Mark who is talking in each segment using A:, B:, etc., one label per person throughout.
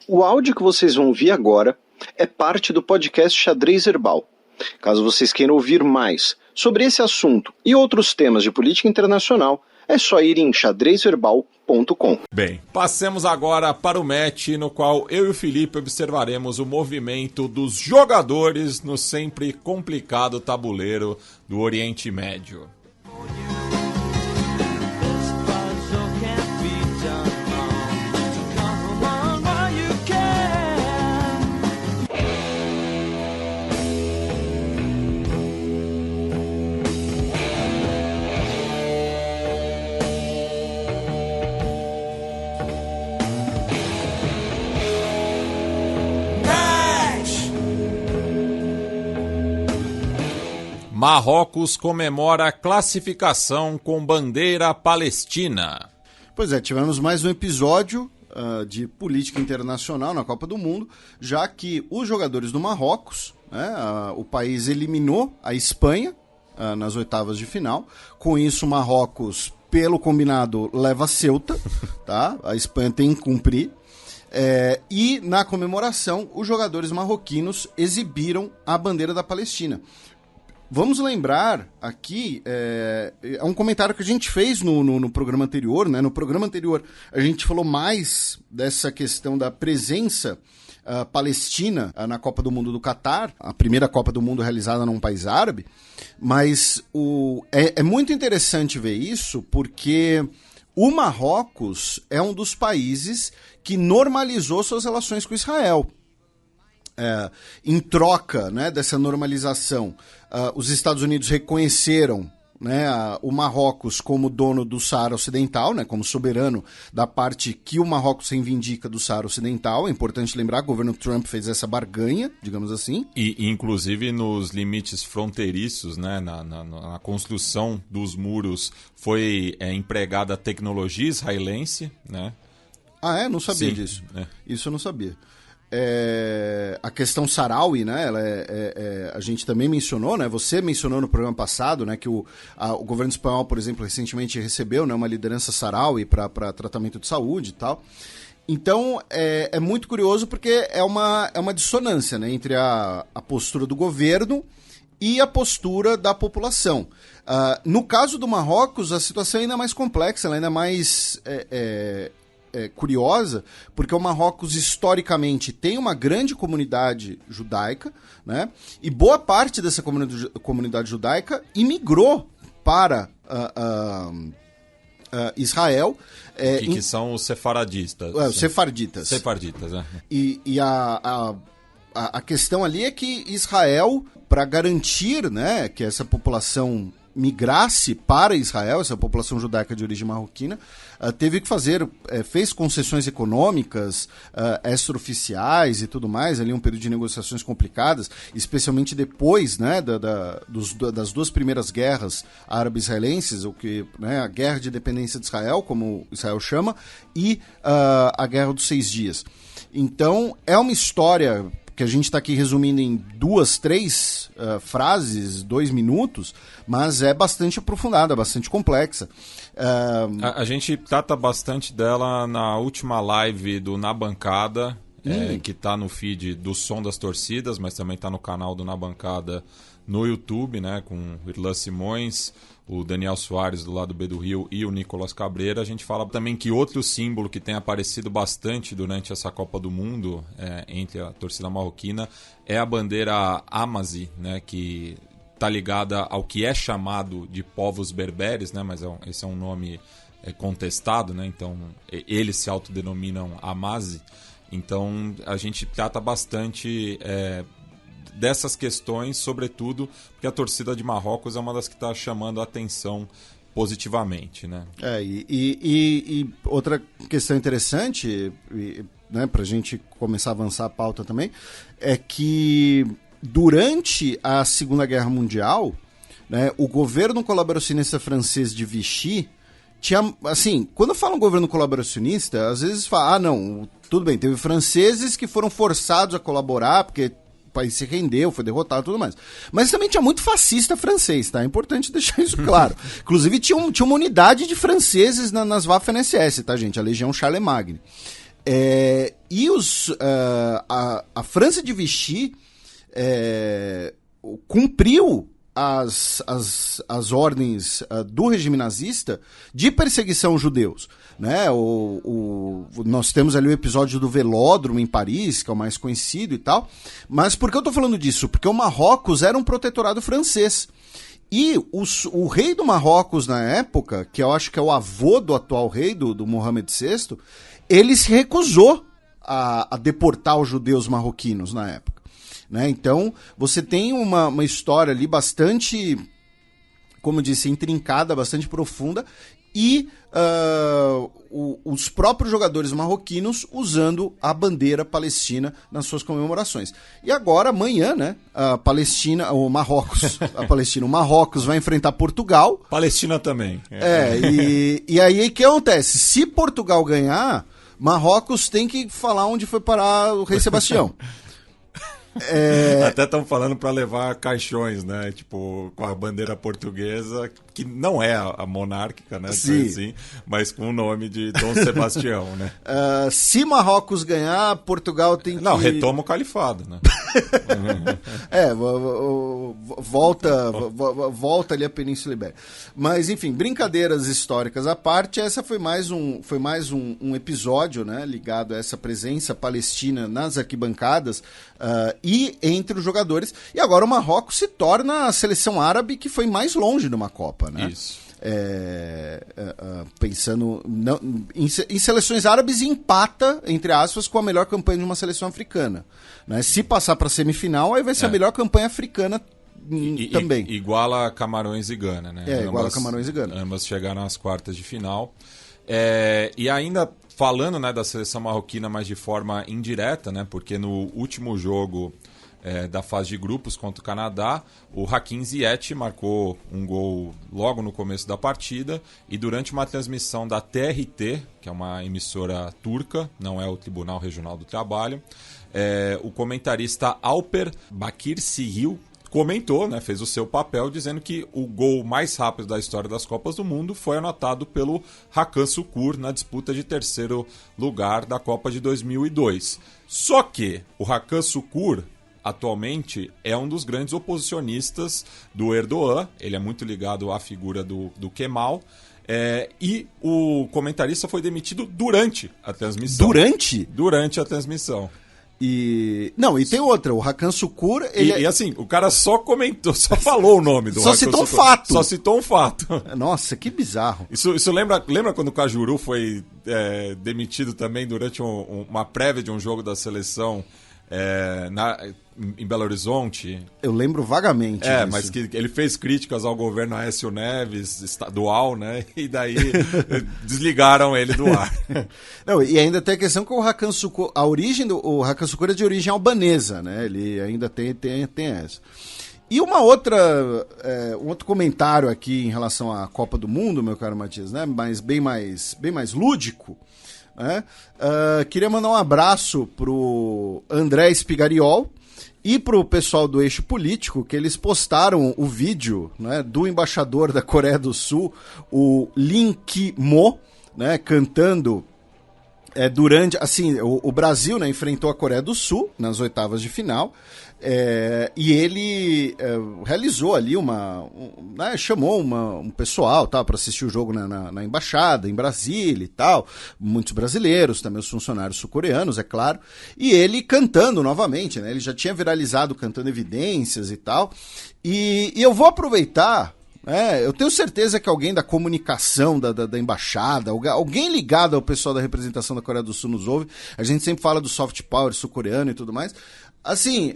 A: O áudio que vocês vão ouvir agora é parte do podcast Xadrez Herbal. Caso vocês queiram ouvir mais sobre esse assunto e outros temas de política internacional, é só ir em xadrezverbal.com.
B: Bem, passemos agora para o match no qual eu e o Felipe observaremos o movimento dos jogadores no sempre complicado tabuleiro do Oriente Médio. Marrocos comemora a classificação com bandeira palestina.
C: Pois é, tivemos mais um episódio de política internacional na Copa do Mundo, já que os jogadores do Marrocos, o país eliminou a Espanha nas oitavas de final. Com isso, o Marrocos, pelo combinado, leva Ceuta, tá? A Espanha tem que cumprir. E na comemoração, os jogadores marroquinos exibiram a bandeira da Palestina. Vamos lembrar aqui, é um comentário que a gente fez no programa anterior, né? No programa anterior a gente falou mais dessa questão da presença palestina na Copa do Mundo do Catar, a primeira Copa do Mundo realizada num país árabe, mas é muito interessante ver isso porque o Marrocos é um dos países que normalizou suas relações com Israel. Em troca, né, dessa normalização, os Estados Unidos reconheceram, né, o Marrocos como dono do Saara Ocidental, né, como soberano da parte que o Marrocos reivindica do Saara Ocidental. É importante lembrar que o governo Trump fez essa barganha, digamos assim.
B: E inclusive nos limites fronteiriços, né, na construção dos muros foi empregada a tecnologia israelense, né?
C: Não sabia disso. Isso eu não sabia. A questão Sahrawi, né? A gente também mencionou, né? Você mencionou no programa passado, né? Que o governo espanhol, por exemplo, recentemente recebeu, né, uma liderança Sahrawi para tratamento de saúde e tal. Então, é muito curioso porque é uma dissonância, né, entre a postura do governo e a postura da população. No caso do Marrocos, a situação é ainda mais complexa, ela é ainda mais curiosa, porque o Marrocos historicamente tem uma grande comunidade judaica, né? E boa parte dessa comunidade judaica imigrou para Israel.
B: Que são os sefaradistas.
C: Os sefarditas.
B: Sefarditas, né?
C: E a questão ali é que Israel, para garantir, né, que essa população migrasse para Israel, essa população judaica de origem marroquina, teve que fez concessões econômicas, extraoficiais e tudo mais, ali um período de negociações complicadas, especialmente depois, né, das duas primeiras guerras árabe-israelenses, né, a Guerra de Independência de Israel, como Israel chama, e a Guerra dos 6 Dias. Então, é uma história que a gente está aqui resumindo em 2, 3 frases, 2 minutos, mas é bastante aprofundada, bastante complexa.
B: A gente trata bastante dela na última live do Na Bancada, que está no feed do Som das Torcidas, mas também está no canal do Na Bancada no YouTube, né, com o Irlan Simões, o Daniel Soares do lado B do Rio e o Nicolas Cabreira. A gente fala também que outro símbolo que tem aparecido bastante durante essa Copa do Mundo entre a torcida marroquina é a bandeira Amazi, né, que está ligada ao que é chamado de povos berberes, né, mas esse é um nome contestado, né, então eles se autodenominam Amazi. Então a gente trata bastante dessas questões, sobretudo porque a torcida de Marrocos é uma das que está chamando a atenção positivamente, né?
C: E outra questão interessante, né, para a gente começar a avançar a pauta também, é que durante a Segunda Guerra Mundial, né, o governo colaboracionista francês de Vichy tinha, assim, quando falam governo colaboracionista, às vezes fala, não, tudo bem, teve franceses que foram forçados a colaborar porque o país se rendeu, foi derrotado e tudo mais. Mas também tinha muito fascista francês, tá? É importante deixar isso claro. Inclusive tinha uma unidade de franceses nas Waffen-SS, tá, gente? A Legião Charlemagne. E a França de Vichy cumpriu as ordens do regime nazista de perseguição aos judeus, né? Nós temos ali o episódio do Velódromo em Paris, que é o mais conhecido e tal. Mas por que eu estou falando disso? Porque o Marrocos era um protetorado francês. E o rei do Marrocos na época, que eu acho que é o avô do atual rei, do Mohammed VI, ele se recusou a deportar os judeus marroquinos na época. Né? Então, você tem uma história ali bastante, como eu disse, intrincada, bastante profunda, e os próprios jogadores marroquinos usando a bandeira palestina nas suas comemorações. E agora, amanhã, né, o Marrocos vai enfrentar Portugal.
B: Palestina também.
C: E aí o que acontece? Se Portugal ganhar, Marrocos tem que falar onde foi parar o rei Sebastião.
B: Até estão falando para levar caixões, né? Tipo, com a bandeira portuguesa, que não é a monárquica, né?
C: Sim.
B: Assim, mas com o nome de Dom Sebastião, né?
C: Se Marrocos ganhar, Portugal tem que...
B: Não, retoma o califado, né?
C: Volta ali a Península Ibérica. Mas, enfim, brincadeiras históricas à parte, essa foi mais um episódio, né, ligado a essa presença palestina nas arquibancadas e entre os jogadores. E agora o Marrocos se torna a seleção árabe que foi mais longe numa Copa, né?
B: Isso.
C: Pensando em seleções árabes, empata, entre aspas, com a melhor campanha de uma seleção africana. Né? Se passar para a semifinal, aí vai ser a melhor campanha africana também.
B: Iguala Camarões e Gana, né?
C: Iguala Camarões e Gana.
B: Ambas chegaram às quartas de final. E ainda falando, né, da seleção marroquina, mas de forma indireta, né? Porque no último jogo da fase de grupos contra o Canadá, o Hakim Ziyech marcou um gol logo no começo da partida, e durante uma transmissão da TRT, que é uma emissora turca, não é o Tribunal Regional do Trabalho, o comentarista Alper Bakir Sihil comentou, né, fez o seu papel, dizendo que o gol mais rápido da história das Copas do Mundo foi anotado pelo Hakan Şükür na disputa de terceiro lugar da Copa de 2002. Só que o Hakan Şükür atualmente é um dos grandes oposicionistas do Erdogan, ele é muito ligado à figura do Kemal, e o comentarista foi demitido durante a transmissão. Durante a transmissão.
C: E tem outra, o Hakan Şükür...
B: E assim, o cara só comentou, só falou o nome do
C: Hakan Şükür. Só
B: citou um fato.
C: Nossa, que bizarro.
B: Isso lembra quando o Cajuru foi demitido também durante uma prévia de um jogo da seleção em Belo Horizonte?
C: Eu lembro vagamente disso.
B: Mas que ele fez críticas ao governo Aécio Neves, estadual, né? E daí desligaram ele do ar.
C: Não, e ainda tem a questão que o Hakan Şükür, o Hakan Şükür é de origem albanesa, né? Ele ainda tem essa. E um outro comentário aqui em relação à Copa do Mundo, meu caro Matias, né? Mas bem mais lúdico. Queria mandar um abraço pro André Spigariol e pro pessoal do Eixo Político, que eles postaram o vídeo, né, do embaixador da Coreia do Sul, o Lim Ki-mo, né, cantando durante... Assim, o Brasil, né, enfrentou a Coreia do Sul nas oitavas de final, e ele realizou ali chamou um pessoal para assistir o jogo na embaixada em Brasília e tal, muitos brasileiros, também os funcionários sul-coreanos, é claro, e ele cantando novamente, né? Ele já tinha viralizado cantando Evidências e tal, e eu vou aproveitar. Eu tenho certeza que alguém da comunicação da embaixada, alguém ligado ao pessoal da representação da Coreia do Sul nos ouve. A gente sempre fala do soft power sul-coreano e tudo mais. Assim,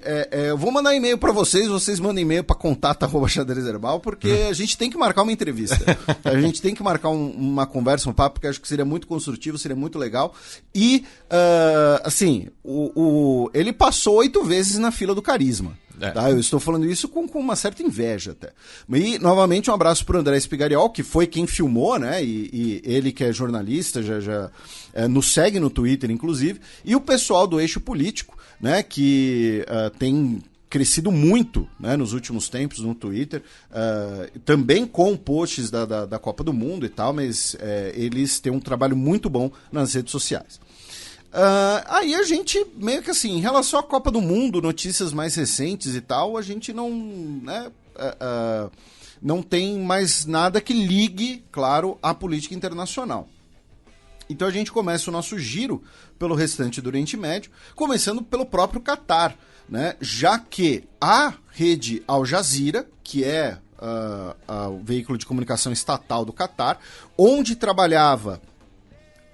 C: eu vou mandar e-mail para vocês mandam e-mail para contato@xadrezherbal, porque a gente tem que marcar uma entrevista. A gente tem que marcar uma conversa, um papo, porque acho que seria muito construtivo, seria muito legal. E, assim, ele passou 8 vezes na fila do carisma. Tá? Eu estou falando isso com uma certa inveja até. E, novamente, um abraço para o André Spigariol, que foi quem filmou, né? E ele, que é jornalista, já nos segue no Twitter, inclusive. E o pessoal do Eixo Político, né? Que tem crescido muito, né, nos últimos tempos no Twitter, também com posts da Copa do Mundo e tal, mas eles têm um trabalho muito bom nas redes sociais. Aí a gente, meio que assim, em relação à Copa do Mundo, notícias mais recentes e tal, a gente não, né, não tem mais nada que ligue, claro, à política internacional. Então a gente começa o nosso giro pelo restante do Oriente Médio, começando pelo próprio Catar, né, já que a rede Al Jazeera, que é o veículo de comunicação estatal do Catar, onde trabalhava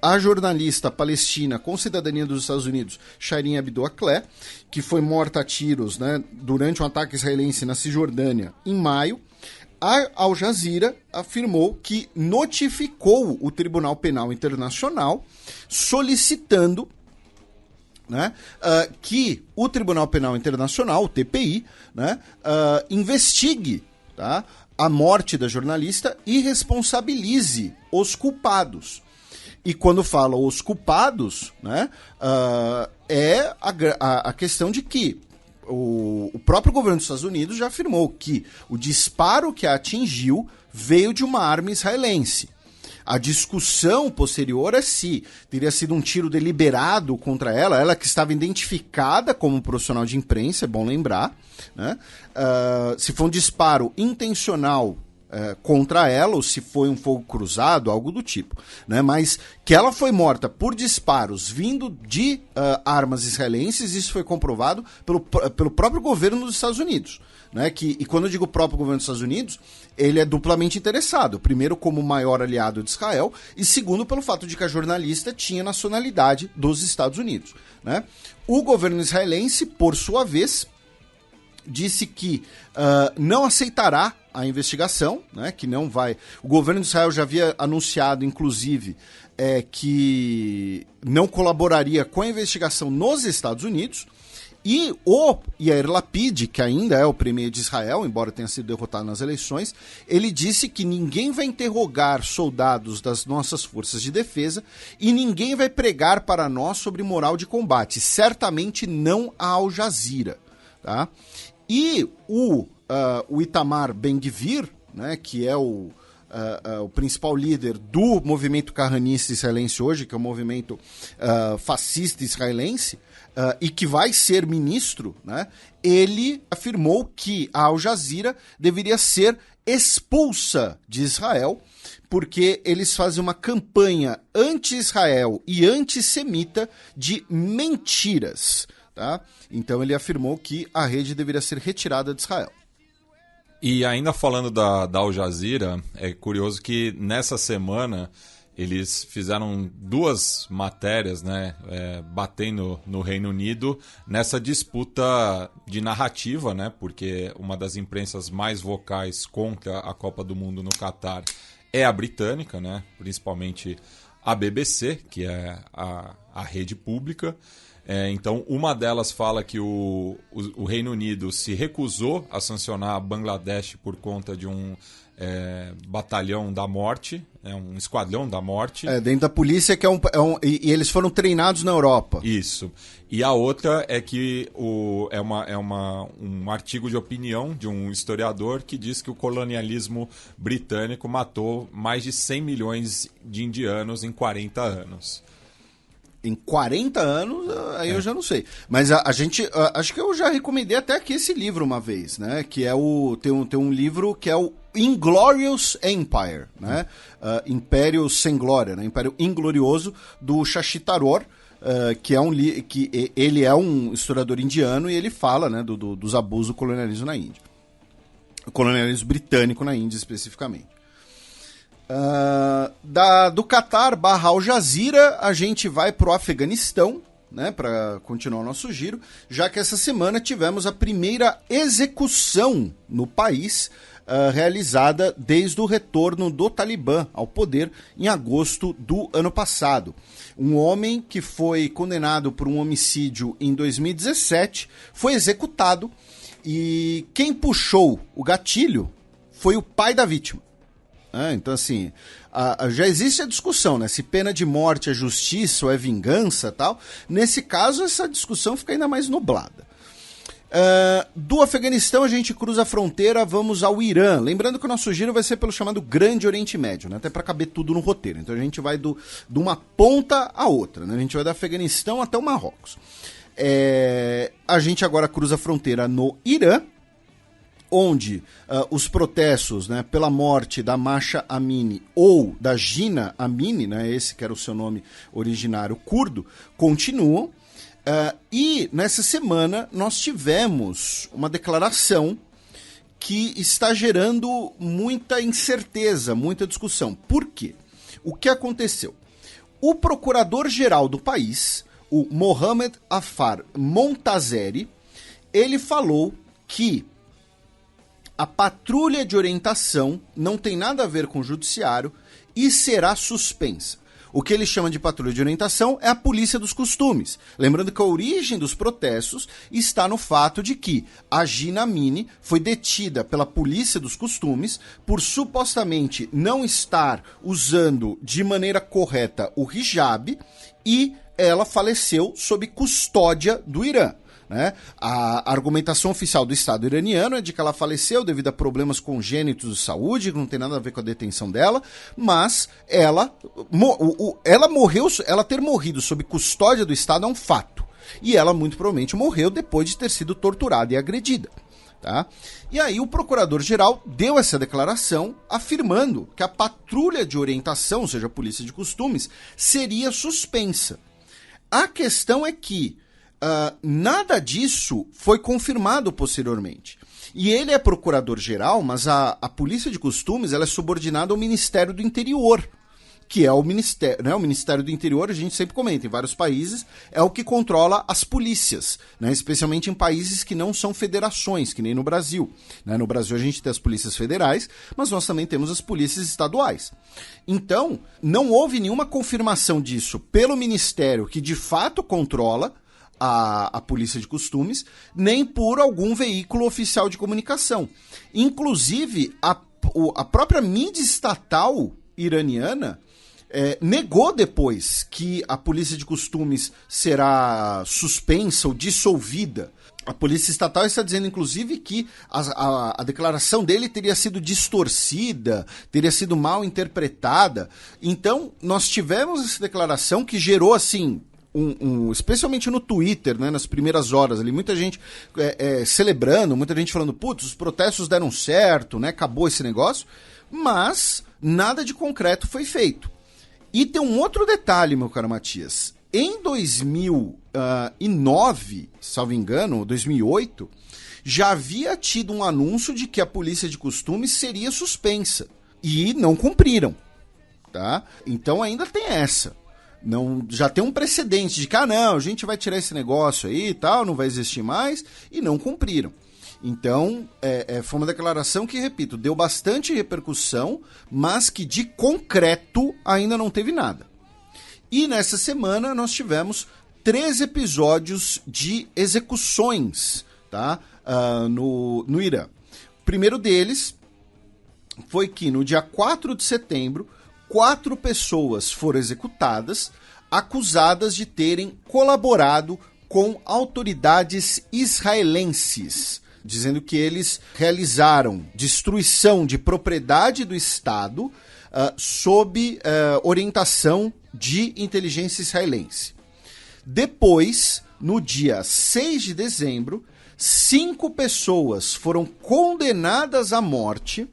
C: a jornalista palestina com cidadania dos Estados Unidos, Shireen Abu Akleh, que foi morta a tiros, né, durante um ataque israelense na Cisjordânia em maio, a Al Jazeera afirmou que notificou o Tribunal Penal Internacional solicitando, né, que o Tribunal Penal Internacional, o TPI, né, investigue, tá, a morte da jornalista e responsabilize os culpados. E quando fala os culpados, né, é a questão de que o próprio governo dos Estados Unidos já afirmou que o disparo que a atingiu veio de uma arma israelense. A discussão posterior é se teria sido um tiro deliberado contra ela que estava identificada como profissional de imprensa, é bom lembrar, né? Se foi um disparo intencional contra ela, ou se foi um fogo cruzado, algo do tipo, né? Mas que ela foi morta por disparos vindo de armas israelenses, isso foi comprovado pelo próprio governo dos Estados Unidos, né? E quando eu digo próprio governo dos Estados Unidos, ele é duplamente interessado, primeiro como maior aliado de Israel, e segundo pelo fato de que a jornalista tinha nacionalidade dos Estados Unidos, né? O governo israelense, por sua vez, disse que não aceitará a investigação, né, que não vai... O governo de Israel já havia anunciado, inclusive, que não colaboraria com a investigação nos Estados Unidos, e o Yair Lapid, que ainda é o premier de Israel, embora tenha sido derrotado nas eleições, ele disse que ninguém vai interrogar soldados das nossas forças de defesa e ninguém vai pregar para nós sobre moral de combate, certamente não a Al Jazeera, tá? E o Itamar Ben-Gvir, né, que é o principal líder do movimento carranista israelense hoje, que é o movimento fascista israelense, e que vai ser ministro, né, ele afirmou que a Al Jazeera deveria ser expulsa de Israel, porque eles fazem uma campanha anti-Israel e antissemita de mentiras. Tá? Então ele afirmou que a rede deveria ser retirada de Israel.
B: E ainda falando da Al Jazeera, é curioso que nessa semana eles fizeram 2 matérias, né, batendo no Reino Unido nessa disputa de narrativa, né, porque uma das imprensas mais vocais contra a Copa do Mundo no Catar é a britânica, né, principalmente a BBC, que é a rede pública. Então, uma delas fala que o Reino Unido se recusou a sancionar a Bangladesh por conta de um batalhão da morte, um esquadrão da morte.
C: Dentro da polícia, que e eles foram treinados na Europa.
B: Isso. E a outra é que um artigo de opinião de um historiador que diz que o colonialismo britânico matou mais de 100 milhões de indianos em 40 anos.
C: Em 40 anos, aí eu já não sei. Mas a gente, acho que eu já recomendei até aqui esse livro uma vez, né? Que é tem um livro que é o Inglorious Empire, né? Império Sem Glória, né? Império Inglorioso, do Shashi Tharoor, que ele é um historiador indiano e ele fala, né, dos abusos do colonialismo na Índia. O colonialismo britânico na Índia, especificamente. Do Catar / Al Jazeera, a gente vai pro Afeganistão, né, para continuar o nosso giro, já que essa semana tivemos a primeira execução no país, realizada desde o retorno do Talibã ao poder em agosto do ano passado. Um homem que foi condenado por um homicídio em 2017 foi executado, e quem puxou o gatilho foi o pai da vítima. Então, assim, já existe a discussão, né? Se pena de morte é justiça ou é vingança, tal. Nesse caso, essa discussão fica ainda mais nublada. Do Afeganistão a gente cruza a fronteira, vamos ao Irã. Lembrando que o nosso giro vai ser pelo chamado Grande Oriente Médio, né? Até para caber tudo no roteiro. Então a gente vai de uma ponta a outra, né? A gente vai do Afeganistão até o Marrocos. A gente agora cruza a fronteira no Irã, onde os protestos, né, pela morte da Mahsa Amini ou da Jina Amini, né, esse que era o seu nome originário curdo, continuam. E nessa semana nós tivemos uma declaração que está gerando muita incerteza, muita discussão. Por quê? O que aconteceu? O procurador-geral do país, o Mohamed Afar Montazeri, ele falou que a patrulha de orientação não tem nada a ver com o judiciário e será suspensa. O que ele chama de patrulha de orientação é a polícia dos costumes. Lembrando que a origem dos protestos está no fato de que a Jina Amini foi detida pela polícia dos costumes por supostamente não estar usando de maneira correta o hijab e ela faleceu sob custódia do Irã. Né? A argumentação oficial do Estado iraniano é de que ela faleceu devido a problemas congênitos de saúde, que não tem nada a ver com a detenção dela, mas ela morreu, ela ter morrido sob custódia do Estado é um fato. E ela muito provavelmente morreu depois de ter sido torturada e agredida. Tá? E aí o procurador-geral deu essa declaração afirmando que a patrulha de orientação, ou seja, a polícia de costumes, seria suspensa. A questão é que nada disso foi confirmado posteriormente. E ele é procurador-geral, mas a polícia de costumes ela é subordinada ao Ministério do Interior, que é o Ministério, né? O Ministério do Interior, a gente sempre comenta, em vários países, é o que controla as polícias, né? Especialmente em países que não são federações, que nem no Brasil. Né? No Brasil a gente tem as polícias federais, mas nós também temos as polícias estaduais. Então, não houve nenhuma confirmação disso pelo Ministério, que de fato controla a polícia de costumes, nem por algum veículo oficial de comunicação. Inclusive, a própria mídia estatal iraniana negou depois que a polícia de costumes será suspensa ou dissolvida. A polícia estatal está dizendo, inclusive, que a declaração dele teria sido distorcida, teria sido mal interpretada. Então, nós tivemos essa declaração que gerou, assim, especialmente no Twitter, né, nas primeiras horas ali, muita gente celebrando, muita gente falando, putz, os protestos deram certo, né, acabou esse negócio, mas nada de concreto foi feito. E tem um outro detalhe, meu caro Matias. Em 2009, salvo engano, 2008, já havia tido um anúncio de que a polícia de costumes seria suspensa. E não cumpriram. Tá? Então ainda tem essa. Já tem um precedente de que, não, a gente vai tirar esse negócio aí e tal, não vai existir mais, e não cumpriram. Então, foi uma declaração que, repito, deu bastante repercussão, mas que de concreto ainda não teve nada. E nessa semana nós tivemos 3 episódios de execuções, tá? No Irã. O primeiro deles foi que no dia 4 de setembro, 4 pessoas foram executadas, acusadas de terem colaborado com autoridades israelenses, dizendo que eles realizaram destruição de propriedade do Estado sob orientação de inteligência israelense. Depois, no dia 6 de dezembro, 5 pessoas foram condenadas à morte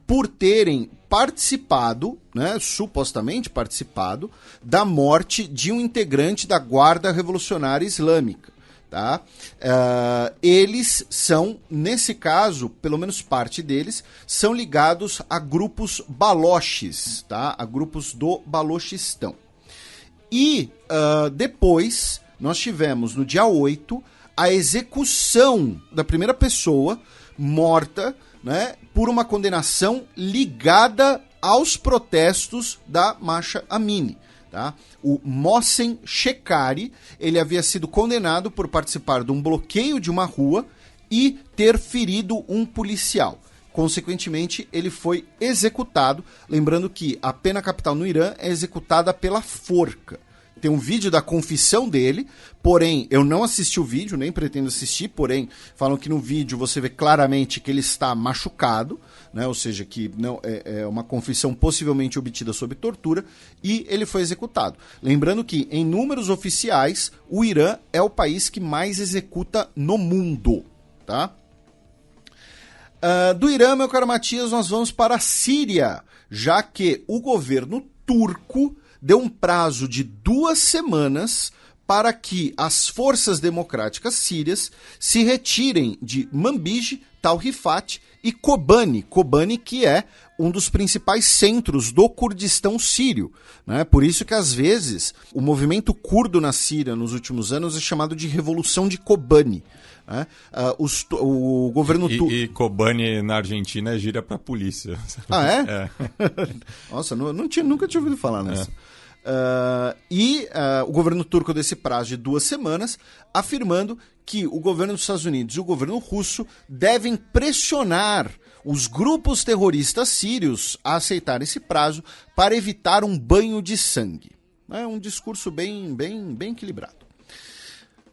C: por terem participado, né, supostamente participado, da morte de um integrante da Guarda Revolucionária Islâmica. Tá? Eles são, nesse caso, pelo menos parte deles, são ligados a grupos baloches, tá? A grupos do Balochistão. E depois nós tivemos, no dia 8, a execução da primeira pessoa morta, né, por uma condenação ligada aos protestos da Mahsa Amini. Tá? O Mohsen Shekari, ele havia sido condenado por participar de um bloqueio de uma rua e ter ferido um policial. Consequentemente, ele foi executado, lembrando que a pena capital no Irã é executada pela forca. Tem um vídeo da confissão dele, porém, eu não assisti o vídeo, nem pretendo assistir, porém, falam que no vídeo você vê claramente que ele está machucado, né? Ou seja, que não é uma confissão possivelmente obtida sob tortura, e ele foi executado. Lembrando que, em números oficiais, o Irã é o país que mais executa no mundo, tá? Do Irã, meu caro Matias, nós vamos para a Síria, já que o governo turco deu um prazo de 2 semanas para que as forças democráticas sírias se retirem de Manbij, Tal Rifat e Kobani. Kobani, que é um dos principais centros do Kurdistão sírio, né? Por isso que, às vezes, o movimento curdo na Síria nos últimos anos é chamado de Revolução de Kobani. Né? O governo
B: E Kobani na Argentina é gíria pra polícia.
C: Ah, é? Nossa, nunca tinha ouvido falar nessa. O governo turco deu esse prazo de 2 semanas, afirmando que o governo dos Estados Unidos e o governo russo devem pressionar os grupos terroristas sírios a aceitar esse prazo para evitar um banho de sangue. É um discurso bem equilibrado.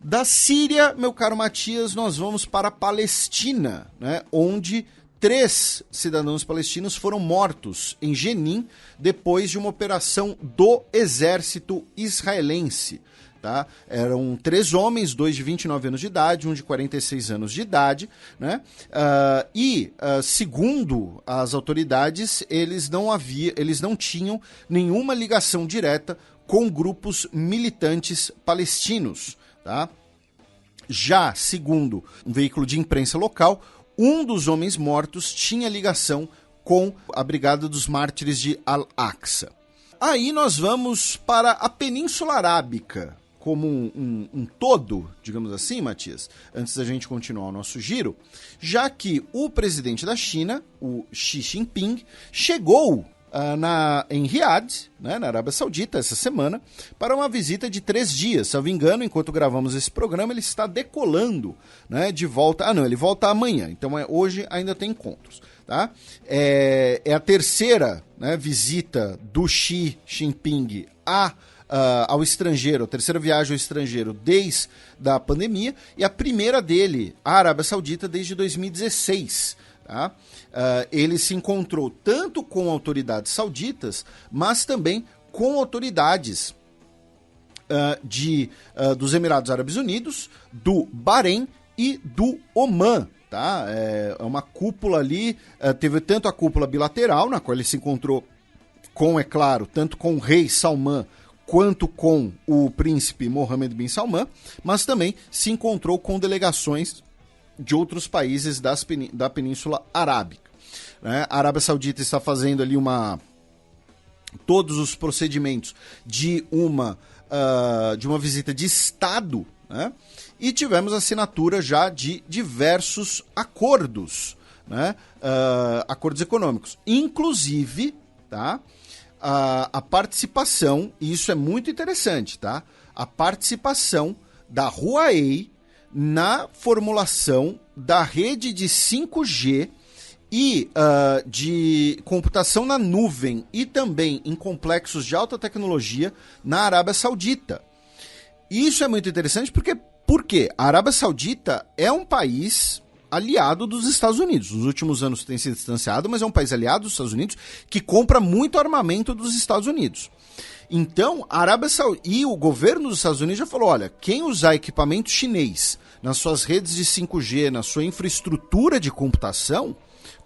C: Da Síria, meu caro Matias, nós vamos para a Palestina, né, onde 3 cidadãos palestinos foram mortos em Jenin depois de uma operação do exército israelense. Tá? Eram 3 homens, 2 de 29 anos de idade, 1 de 46 anos de idade, né? Segundo as autoridades, eles não tinham nenhuma ligação direta com grupos militantes palestinos. Tá? Já, segundo um veículo de imprensa local, um dos homens mortos tinha ligação com a Brigada dos Mártires de Al-Aqsa. Aí nós vamos para a Península Arábica, como um todo, digamos assim, Matias, antes da gente continuar o nosso giro, já que o presidente da China, o Xi Jinping, chegou em Riad, né, na Arábia Saudita, essa semana, para uma visita de 3 dias. Se eu não me engano, enquanto gravamos esse programa, ele está decolando, né, de volta. Ele volta amanhã, então hoje ainda tem encontros. Tá? É a terceira, né, visita do Xi Jinping ao estrangeiro, a terceira viagem ao estrangeiro desde a pandemia, e a primeira dele à Arábia Saudita desde 2016. Tá? Ele se encontrou tanto com autoridades sauditas, mas também com autoridades dos Emirados Árabes Unidos, do Bahrein e do Omã. Tá? É uma cúpula ali, teve tanto a cúpula bilateral, na qual ele se encontrou com, é claro, tanto com o rei Salman quanto com o príncipe Mohammed bin Salman, mas também se encontrou com delegações de outros países da Península Arábica. Né? A Arábia Saudita está fazendo ali todos os procedimentos de uma visita de Estado, né? E tivemos assinatura já de diversos acordos, né? Acordos econômicos, inclusive, tá? A participação, e isso é muito interessante, tá? A participação da Huawei na formulação da rede de 5G e de computação na nuvem e também em complexos de alta tecnologia na Arábia Saudita. Isso é muito interessante porque a Arábia Saudita é um país aliado dos Estados Unidos. Nos últimos anos tem se distanciado, mas é um país aliado dos Estados Unidos que compra muito armamento dos Estados Unidos. Então, a Arábia Saudita e o governo dos Estados Unidos já falou, olha, quem usar equipamento chinês nas suas redes de 5G, na sua infraestrutura de computação,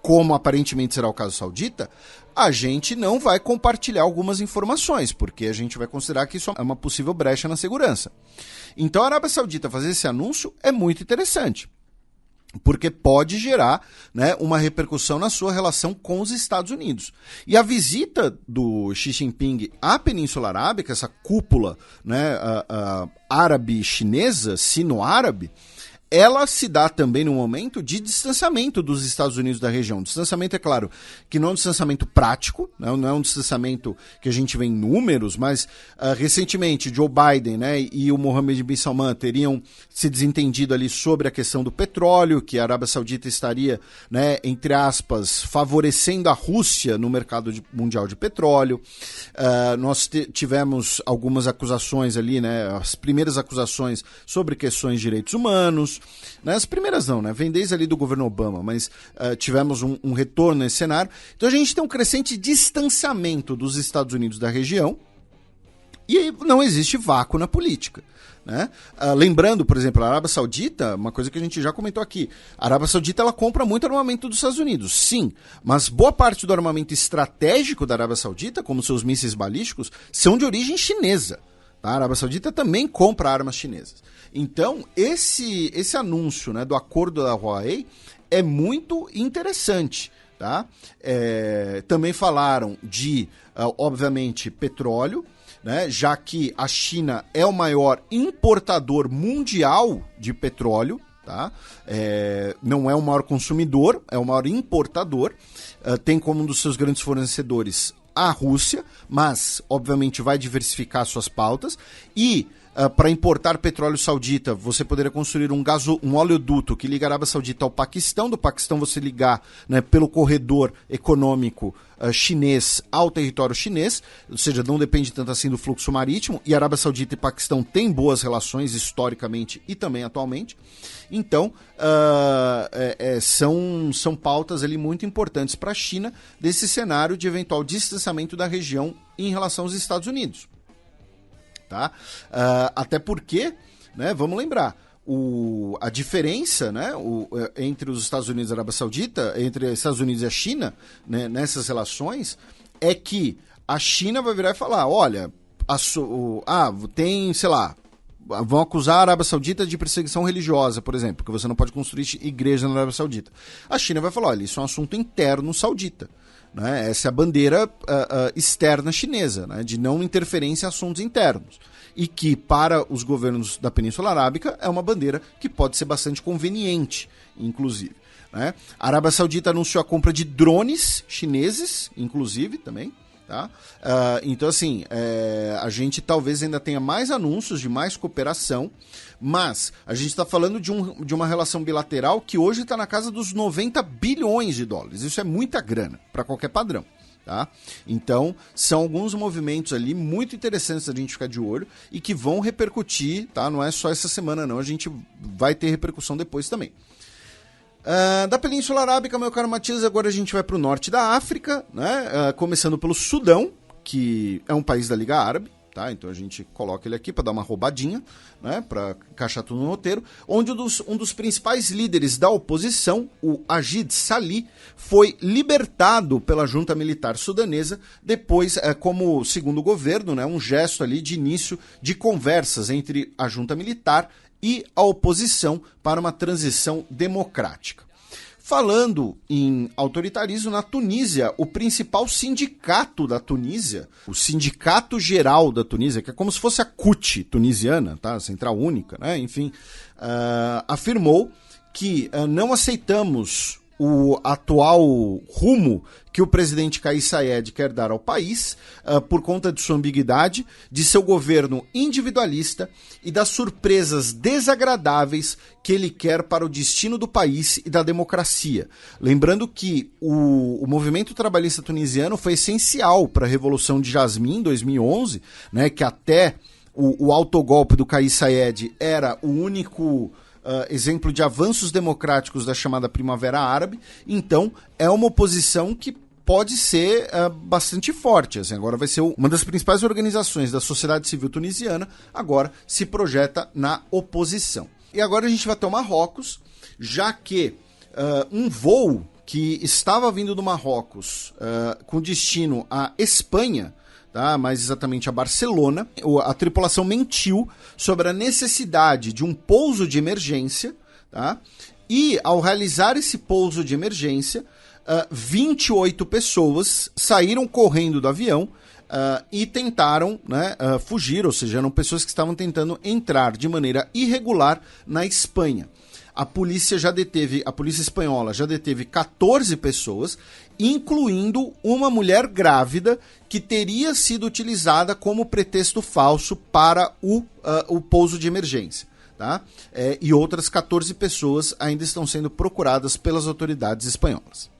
C: como aparentemente será o caso saudita, a gente não vai compartilhar algumas informações, porque a gente vai considerar que isso é uma possível brecha na segurança. Então a Arábia Saudita fazer esse anúncio é muito interessante, porque pode gerar, né, uma repercussão na sua relação com os Estados Unidos. E a visita do Xi Jinping à Península Arábica, essa cúpula, né, árabe-chinesa, sino-árabe, ela se dá também no momento de distanciamento dos Estados Unidos da região. Distanciamento, é claro, que não é um distanciamento prático, né? Não é um distanciamento que a gente vê em números, mas recentemente Joe Biden, né, e o Mohammed bin Salman teriam se desentendido ali sobre a questão do petróleo, que a Arábia Saudita estaria, né, entre aspas, favorecendo a Rússia no mercado mundial de petróleo. Nós tivemos algumas acusações ali, né, as primeiras acusações sobre questões de direitos humanos, né, as primeiras não, né, vem desde ali do governo Obama, mas tivemos um retorno nesse cenário. Então a gente tem um crescente distanciamento dos Estados Unidos da região e não existe vácuo na política. Né? Lembrando, por exemplo, a Arábia Saudita, uma coisa que a gente já comentou aqui, a Arábia Saudita ela compra muito armamento dos Estados Unidos, sim, mas boa parte do armamento estratégico da Arábia Saudita, como seus mísseis balísticos, são de origem chinesa. Tá? A Arábia Saudita também compra armas chinesas. Então, esse anúncio, né, do acordo da Huawei é muito interessante. Tá? Também falaram de, obviamente, petróleo, né, já que a China é o maior importador mundial de petróleo, tá? Não é o maior consumidor, é o maior importador, tem como um dos seus grandes fornecedores a Rússia, mas obviamente vai diversificar suas pautas e para importar petróleo saudita, você poderia construir um oleoduto que liga a Arábia Saudita ao Paquistão, do Paquistão você ligar, né, pelo corredor econômico chinês ao território chinês, ou seja, não depende tanto assim do fluxo marítimo, e a Arábia Saudita e Paquistão têm boas relações historicamente e também atualmente. Então, são pautas ali muito importantes para a China desse cenário de eventual distanciamento da região em relação aos Estados Unidos. Tá? Até porque, né, vamos lembrar, a diferença, né, entre os Estados Unidos e a Arábia Saudita, entre os Estados Unidos e a China, né, nessas relações, é que a China vai virar e falar, olha, tem, sei lá, vão acusar a Arábia Saudita de perseguição religiosa, por exemplo, porque você não pode construir igreja na Arábia Saudita. A China vai falar, olha, isso é um assunto interno saudita. Né? Essa é a bandeira externa chinesa, né? De não interferência em assuntos internos. E que, para os governos da Península Arábica, é uma bandeira que pode ser bastante conveniente, inclusive. Né? A Arábia Saudita anunciou a compra de drones chineses, inclusive, também. Tá? Então, assim, a gente talvez ainda tenha mais anúncios de mais cooperação, mas a gente está falando de uma relação bilateral que hoje está na casa dos 90 bilhões de dólares. Isso é muita grana para qualquer padrão. Tá? Então, são alguns movimentos ali muito interessantes da gente ficar de olho e que vão repercutir, tá? Não é só essa semana, não. A gente vai ter repercussão depois também. Da Península Arábica, meu caro Matias, agora a gente vai para o norte da África, né? Começando pelo Sudão, que é um país da Liga Árabe, tá? Então a gente coloca ele aqui para dar uma roubadinha, né? Para encaixar tudo no roteiro, onde um dos principais líderes da oposição, o Agid Salih, foi libertado pela junta militar sudanesa, depois, como segundo o governo, né? Um gesto ali de início de conversas entre a junta militar e a oposição para uma transição democrática. Falando em autoritarismo, na Tunísia, o principal sindicato da Tunísia, o Sindicato Geral da Tunísia, que é como se fosse a CUT tunisiana, tá? Central Única, né? Enfim, afirmou que não aceitamos o atual rumo que o presidente Kais Saied quer dar ao país, por conta de sua ambiguidade, de seu governo individualista e das surpresas desagradáveis que ele quer para o destino do país e da democracia. Lembrando que o movimento trabalhista tunisiano foi essencial para a Revolução de Jasmim, em 2011, né, que até o autogolpe do Kais Saied era o único exemplo de avanços democráticos da chamada Primavera Árabe. Então, é uma oposição que pode ser bastante forte. Assim, agora vai ser uma das principais organizações da sociedade civil tunisiana, agora se projeta na oposição. E agora a gente vai até o Marrocos, já que um voo que estava vindo do Marrocos com destino à Espanha, tá? Mais exatamente a Barcelona, a tripulação mentiu sobre a necessidade de um pouso de emergência, tá? E ao realizar esse pouso de emergência, 28 pessoas saíram correndo do avião e tentaram, né, fugir, ou seja, eram pessoas que estavam tentando entrar de maneira irregular na Espanha. a polícia espanhola já deteve 14 pessoas, incluindo uma mulher grávida que teria sido utilizada como pretexto falso para o pouso de emergência. Tá? E outras 14 pessoas ainda estão sendo procuradas pelas autoridades espanholas.